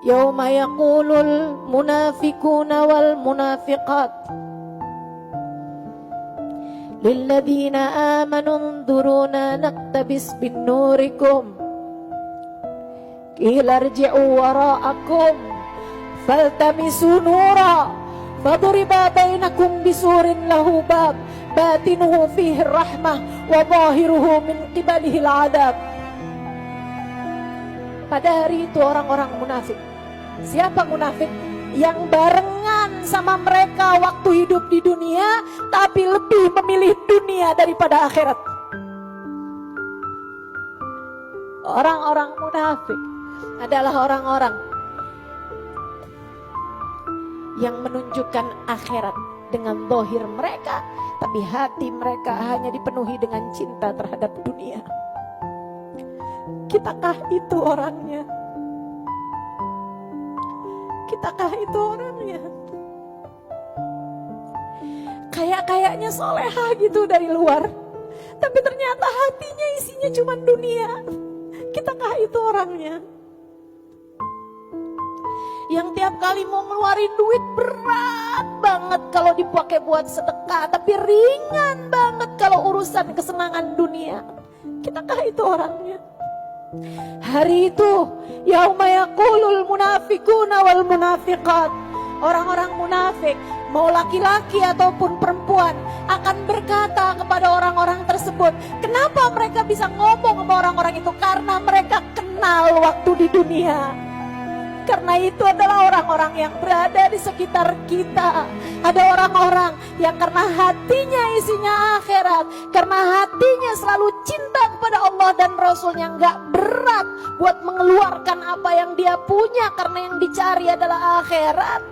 Yauma yaqulul munafiquna wal munafiqat lilladzina amanu unzuruna naqtabis bin nurikum qila irji'u wara'akum faltamisu nura faduriba bainakum bisurin lahu bab batinuhu fihi rahmah wa zahiruhu min qibalihi al-'adab. Pada hari itu orang-orang munafik. Siapa munafik? Yang barengan sama mereka waktu hidup di dunia, tapi lebih memilih dunia daripada akhirat. Orang-orang munafik adalah orang-orang yang menunjukkan akhirat dengan zahir mereka, tapi hati mereka hanya dipenuhi dengan cinta terhadap dunia. Kitakah itu orangnya? Kitakah itu orangnya? Kayaknya soleha gitu dari luar, tapi ternyata hatinya isinya cuma dunia. Kitakah itu orangnya? Yang tiap kali mau ngeluarin duit berat banget kalau dipakai buat sedekah, tapi ringan banget kalau urusan kesenangan dunia. Kitakah itu orangnya? Hari itu yauma yaqulul munafiquna wal munafiqat, orang-orang munafik mau laki-laki ataupun perempuan akan berkata kepada orang-orang tersebut. Kenapa mereka bisa ngomong sama orang-orang itu? Karena mereka kenal waktu di dunia. Karena itu adalah orang-orang yang berada di sekitar kita. Ada orang-orang yang karena hatinya isinya akhirat, karena hatinya selalu cinta kepada Allah dan Rasulnya, gak berat buat mengeluarkan apa yang dia punya karena yang dicari adalah akhirat.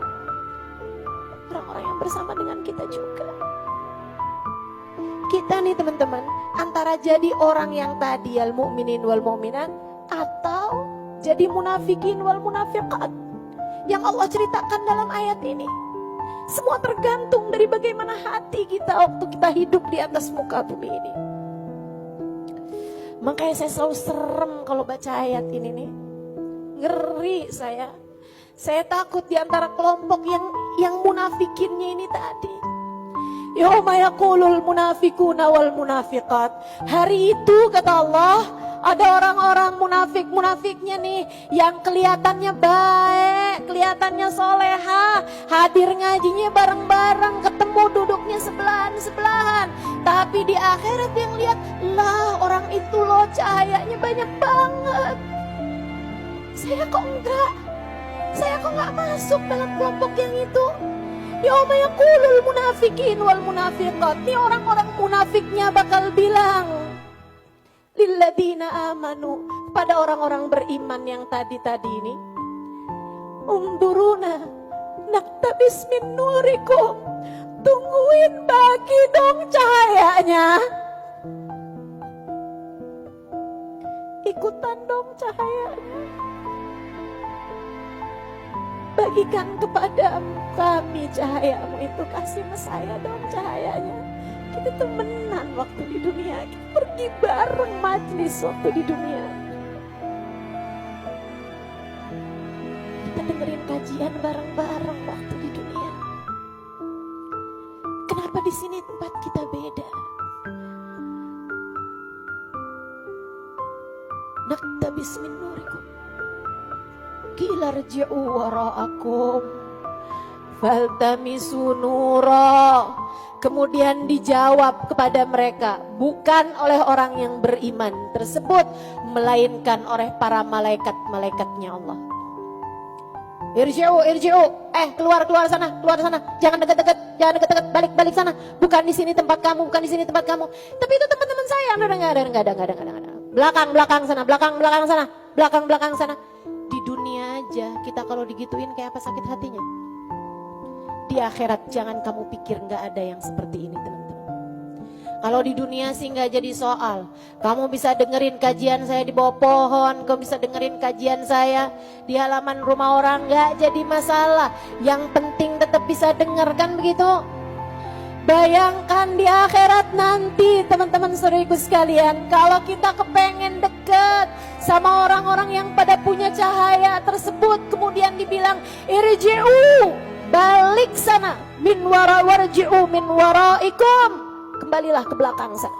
Orang-orang yang bersama dengan kita juga. Kita nih teman-teman, antara jadi orang yang tadi al mu'minin wal mu'minat, atau jadi munafikin wal munafiqat yang Allah ceritakan dalam ayat ini. Semua tergantung dari bagaimana hati kita waktu kita hidup di atas muka bumi ini. Makanya saya selalu serem kalau baca ayat ini nih. Ngeri saya. Saya takut di antara kelompok yang munafikinnya ini tadi. Yauma yaqulul munafiquna wal munafiqat. Hari itu kata Allah, ada orang-orang munafik-munafiknya nih yang kelihatannya baik, kelihatannya soleha, hadir ngajinya bareng-bareng, ketemu duduknya sebelahan-sebelahan. Tapi di akhirat yang lihat, lah orang itu loh cahayanya banyak banget. Saya kok enggak? Saya kok enggak masuk dalam kelompok yang itu? Yauma yaqulul munafiqin wal munafiqat. Nih orang-orang munafiknya bakal bilang lilladzina amanu, pada orang-orang beriman yang tadi-tadi ini, unduruna naktabis min nurikum, tungguin bagi dong cahayanya, ikutan dong cahayanya, bagikan kepada kami cahayamu itu, kasih saya dong cahayanya. Kita temenan waktu di dunia, kita pergi bareng majlis waktu di dunia, kita dengerin kajian bareng-bareng waktu di dunia. Kenapa di sini tempat kita beda? Naktabis min nurikum qila irji'u wara'akum faltamisu nura. Kemudian dijawab kepada mereka, bukan oleh orang yang beriman tersebut, melainkan oleh para malaikat-malaikatnya Allah. Irji'u, keluar sana, jangan dekat-dekat, balik sana. Bukan di sini tempat kamu, bukan di sini tempat kamu. Tapi itu teman-teman saya, enggak ada. Belakang sana. Di dunia aja kita kalau digituin kayak apa sakit hatinya. Di akhirat jangan kamu pikir gak ada yang seperti ini teman-teman. Kalau di dunia sih gak jadi soal. Kamu bisa dengerin kajian saya di bawah pohon, kamu bisa dengerin kajian saya di halaman rumah orang, gak jadi masalah. Yang penting tetap bisa dengarkan begitu. Bayangkan di akhirat nanti teman-teman saudariku sekalian, kalau kita kepengen deket sama orang-orang yang pada punya cahaya tersebut. Kemudian dibilang, irji'u, balik sana, min warji'u min waraikum, kembalilah ke belakang sana.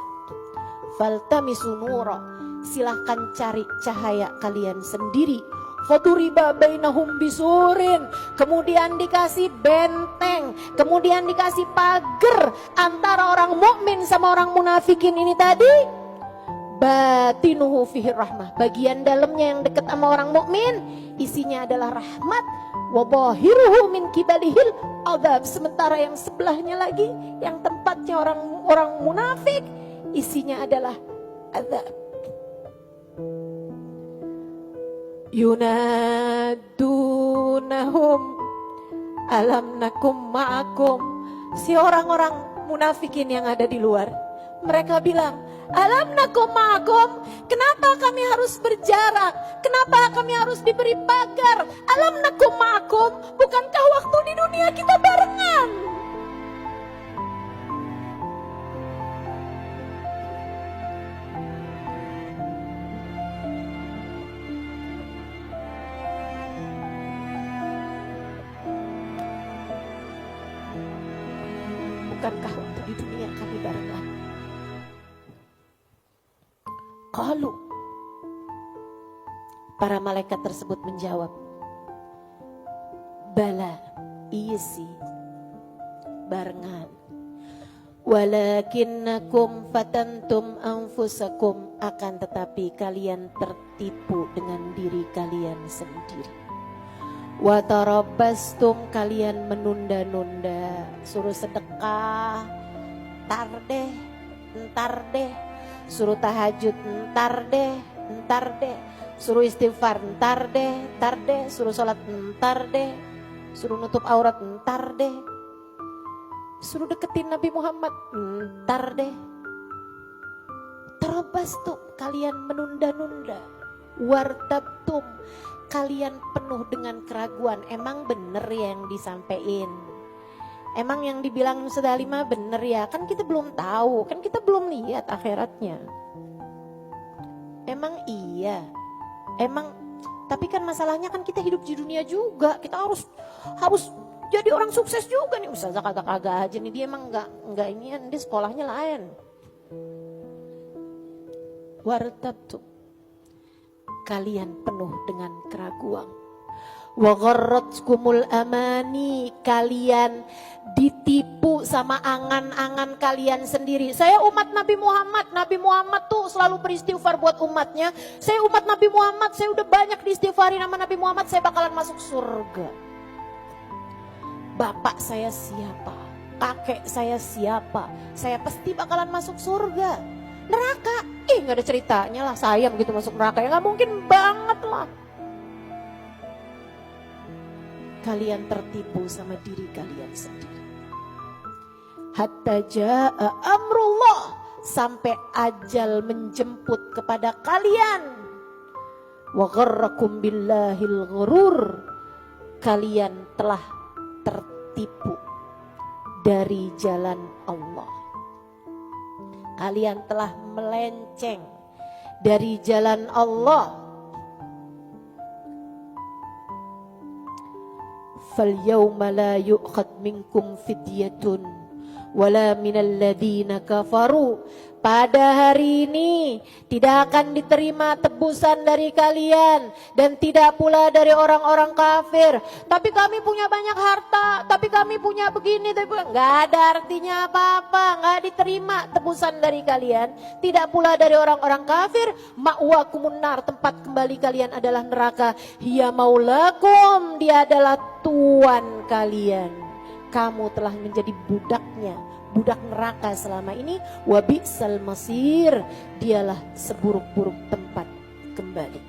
Faltamisu nura, silahkan cari cahaya kalian sendiri. Faduriba bainahum bisurin, kemudian dikasih benteng, kemudian dikasih pagar antara orang mukmin sama orang munafikin ini tadi. Batinuhu fihi rahmah, bagian dalamnya yang dekat sama orang mukmin isinya adalah rahmat. Wa zahiruhu min kibalihil adab, sementara yang sebelahnya lagi yang tempatnya orang munafik isinya adalah azab. Yunadunahum alam nakum ma'akum, si orang-orang munafikin yang ada di luar, mereka bilang, alam nakum ma'akum, kenapa kami harus berjarak, kenapa kami harus diberi pagar? Alam nakum ma'akum, bukankah waktu di dunia kita barengan? Bukankah waktu di dunia kami barengan? Qalu, para malaikat tersebut menjawab, bala, iya sih, barengan. Walakinnakum fatantum anfusakum, akan tetapi kalian tertipu dengan diri kalian sendiri. Watarabbastum, kalian menunda-nunda, suruh sedekah, ntar deh, suruh tahajud, ntar deh, suruh istighfar, ntar deh, suruh sholat, ntar deh, suruh nutup aurat, ntar deh, suruh deketin Nabi Muhammad, ntar deh. Tarabastum, kalian menunda-nunda. Wartabtum, kalian penuh dengan keraguan. Emang bener ya yang disampaikan? Emang yang dibilang Ustaz Halimah bener ya? Kan kita belum tahu, kan kita belum lihat akhiratnya. Emang iya? Emang, tapi kan masalahnya kan kita hidup di dunia juga. Kita harus jadi orang sukses juga nih. Ustazah kagak aja nih, dia emang enggak inian, dia sekolahnya lain. Wartabtum, kalian penuh dengan keraguan. Wa gharratkumul amani, kalian ditipu sama angan-angan kalian sendiri. Saya umat Nabi Muhammad tuh selalu beristighfar buat umatnya. Saya umat Nabi Muhammad, saya udah banyak diistighfarin sama Nabi Muhammad, saya bakalan masuk surga. Bapak saya siapa? Kakek saya siapa? Saya pasti bakalan masuk surga. Neraka, gak ada ceritanya lah saya begitu masuk neraka, ya gak mungkin banget lah. Kalian tertipu sama diri kalian sendiri. Hatta ja'a amrullah, sampai ajal menjemput kepada kalian. Wa gharrakum billahil ghurur, kalian telah tertipu dari jalan Allah. Kalian telah melenceng dari jalan Allah. Fal yawma la yu'khad minkum fidyatun wala minal ladzina kafaru. Pada hari ini tidak akan diterima tebusan dari kalian dan tidak pula dari orang-orang kafir. Tapi kami punya banyak harta, tapi kami punya begini, tapi nggak ada artinya apa-apa, nggak diterima tebusan dari kalian. Tidak pula dari orang-orang kafir. Ma'wakumun nar, tempat kembali kalian adalah neraka. Hiya maulakum, dia adalah tuan kalian. Kamu telah menjadi budaknya, budak neraka selama ini. Wa bi'sal masir, dialah seburuk-buruk tempat kembali.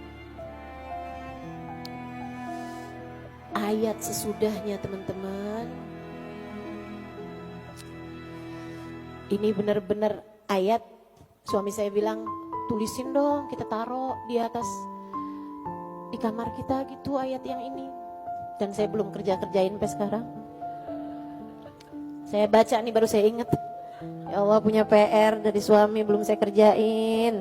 Ayat sesudahnya teman-teman, ini benar-benar ayat. Suami saya bilang, tulisin dong, kita taruh di atas di kamar kita gitu ayat yang ini. Dan saya belum kerjain sampai sekarang. Saya baca nih baru saya ingat, ya Allah punya PR dari suami belum saya kerjain.